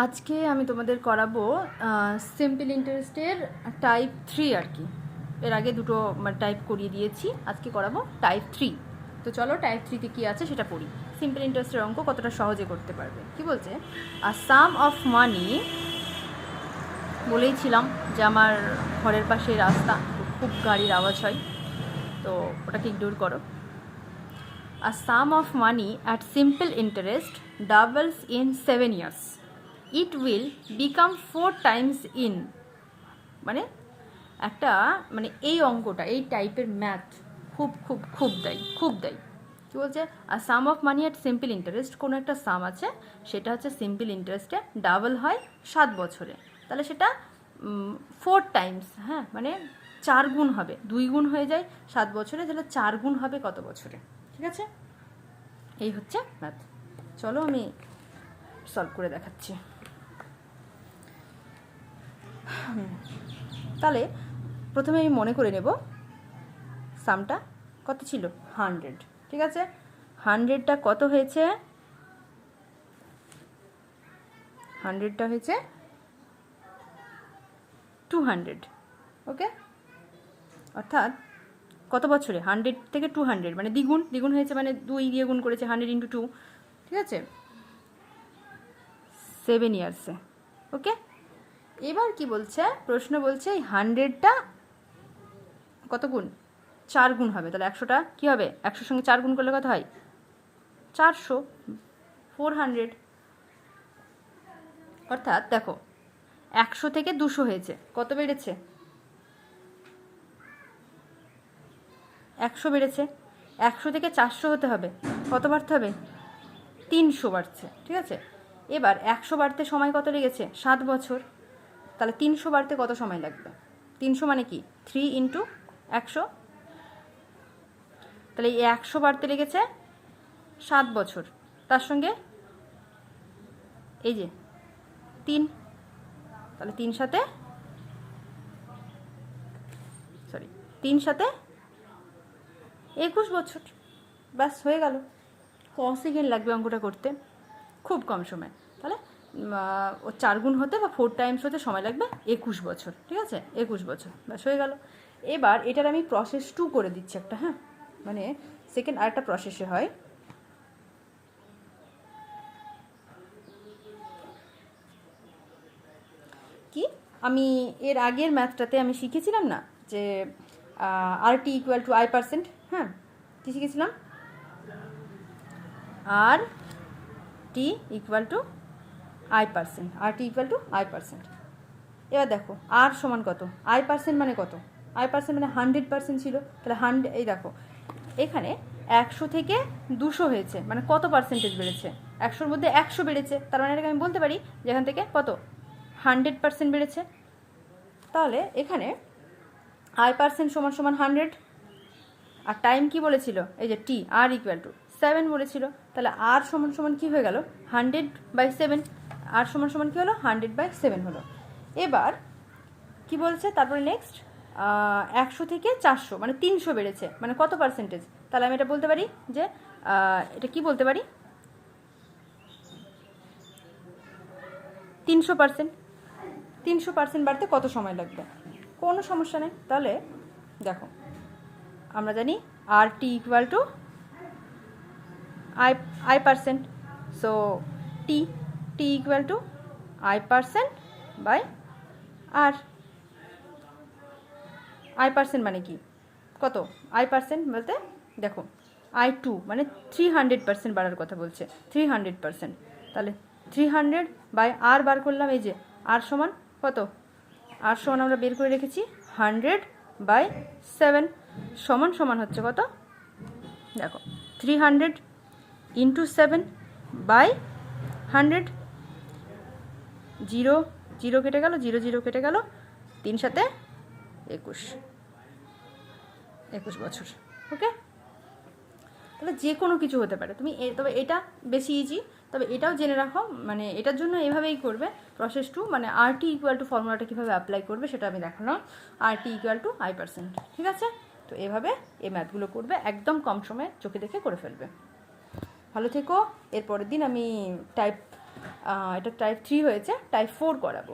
আজকে আমি তোমাদের করাবো সিম্পল ইন্টারেস্টের টাইপ 3 আর কি। এর আগে দুটো টাইপ করিয়ে দিয়েছি, আজকে করাবো টাইপ 3। তো চলো টাইপ 3তে কী আছে সেটা পড়ি। সিম্পল ইন্টারেস্টের অঙ্ক কতটা সহজে করতে পারবে। কি বলছে, আ সাম অফ মানি, বলেইছিলাম যে আমার ঘরের পাশে রাস্তা, খুব গাড়ির আওয়াজ হয়, তো ওটাকে ইগনোর করো। A sum of money at simple interest doubles in 7 years. It will become 4 times in, মানে একটা এই অঙ্কটা, এই টাইপের ম্যাথ খুব দেয়। কী বলছে, আর sum of money at simple interest, কোনো একটা সাম আছে, সেটা হচ্ছে সিম্পল ইন্টারেস্টে ডাবল হয় 7 বছরে, তাহলে সেটা 4 টাইমস, হ্যাঁ মানে 4 গুণ হবে, 2 গুণ হয়ে যায় 7 বছরে, তাহলে 4 গুণ হবে কত বছরে। ঠিক আছে, এই হচ্ছে ম্যাথ। চলো আমি সলভ করে দেখাচ্ছি। তাহলে প্রথমে আমি মনে করে নেব সামটা কত ছিল, 100। ঠিক আছে, 100টা কত হয়েছে, 100টা হয়েছে 200। ওকে, অর্থাৎ কত বছরে, 100 থেকে 200 মানে দ্বিগুণ হয়েছে, মানে 2 দিয়ে গুণ করেছে, 100 × 2। ঠিক আছে, 7 ইয়ার্সে। ওকে, এবার কি বলছে, প্রশ্ন বলছে এই 100টা কত গুণ, 4 গুণ হবে, তাহলে 100টা কী হবে, 100 সঙ্গে 4 গুণ করলে কত হয়, 400, 400। অর্থাৎ দেখো 100 থেকে 200 হয়েছে, কত বেড়েছে, 100 বেড়েছে। 100 থেকে 400 হতে হবে, কত বাড়তে হবে, 300 বাড়ছে। ঠিক আছে, এবার 100 বাড়তে সময় কত লেগেছে, 7 বছর, তাহলে 300 বাড়তে কত সময় লাগবে, 300 মানে কি 3 × 100, তাহলে এই 100 বাড়তে লেগেছে 7 বছর, তার সঙ্গে এই যে 3, তাহলে 3 সাথে 21 বছর, ব্যাস হয়ে গেল। ক সেকেন্ড লাগবে অঙ্কটা করতে, খুব কম সময়। তাহলে ও 4 গুণ হতে বা 4 টাইমস হতে সময় লাগবে 21 বছর। ঠিক আছে, 21 বছর, ব্যাস হয়ে গেল। এবার এটার আমি প্রসেস 2 করে দিচ্ছি একটা, হ্যাঁ মানে সেকেন্ড আরেকটা প্রসেসে হয়। কি, আমি এর আগের ম্যাথটাতে আমি শিখেছিলাম না যে RT = I%, হ্যাঁ কী শিখেছিলাম, RT = I%, RT = I%। এবার দেখো আর সমান কত, I% মানে কত, I% মানে 100% ছিল, তাহলে 100, এই দেখো এখানে 100 থেকে 200 হয়েছে, মানে কত পার্সেন্টেজ বেড়েছে, 100-র মধ্যে 100 বেড়েছে, তার মানে এটাকে আমি বলতে পারি যে এখান থেকে কত 100% বেড়েছে। তাহলে এখানে I% = 100, আর টাইম কি বলেছিল, এই যে T, R = 7 বলেছিল, তাহলে R = কী হয়ে গেল, 100/7, R = কী হলো, 100/7 হলো। এবার কি বলছে, তারপরে নেক্সট 100 থেকে 400 মানে 300 বেড়েছে, মানে কত পার্সেন্টেজ, তাহলে আমি এটা বলতে পারি যে এটা কি বলতে পারি, 300%। 300% বাড়তে কত সময় লাগবে, কোনো সমস্যা নেই। তাহলে দেখো আমরা জানি RT = I%, so T = I%/R। I% মানে কি, কত, I% বলতে দেখো I2 মানে 300% বাড়ার কথা বলছে, 300%, তাহলে 300/R বার করলাম, এই যে R সমান কত, R সমান আমরা বের করে রেখেছি 100/7, সমান হচ্ছে কত, দেখো 300 × 7/100, 0 0 কেটে গেল, 0 0 কেটে গেল, 3 সাথে 21 বছর। ওকে, তাহলে যে কোনো কিছু হতে পারে, তুমি তবে এটা বেশি ইজি, তবে এটাও জেনে রাখো, মানে এটার জন্য এভাবেই করবে প্রসেস 2, মানে RT = ফর্মুলাটা কীভাবে অ্যাপ্লাই করবে সেটা আমি দেখালাম, RT = I%। ঠিক আছে, তো এভাবে এই ম্যাথগুলো করবে, একদম কম সময়ে চোখে দেখে করে ফেলবে। ভালো থেকো, এর পরের দিন আমি টাইপ এটা টাইপ 3 হয়েছে, টাইপ 4 করাবো।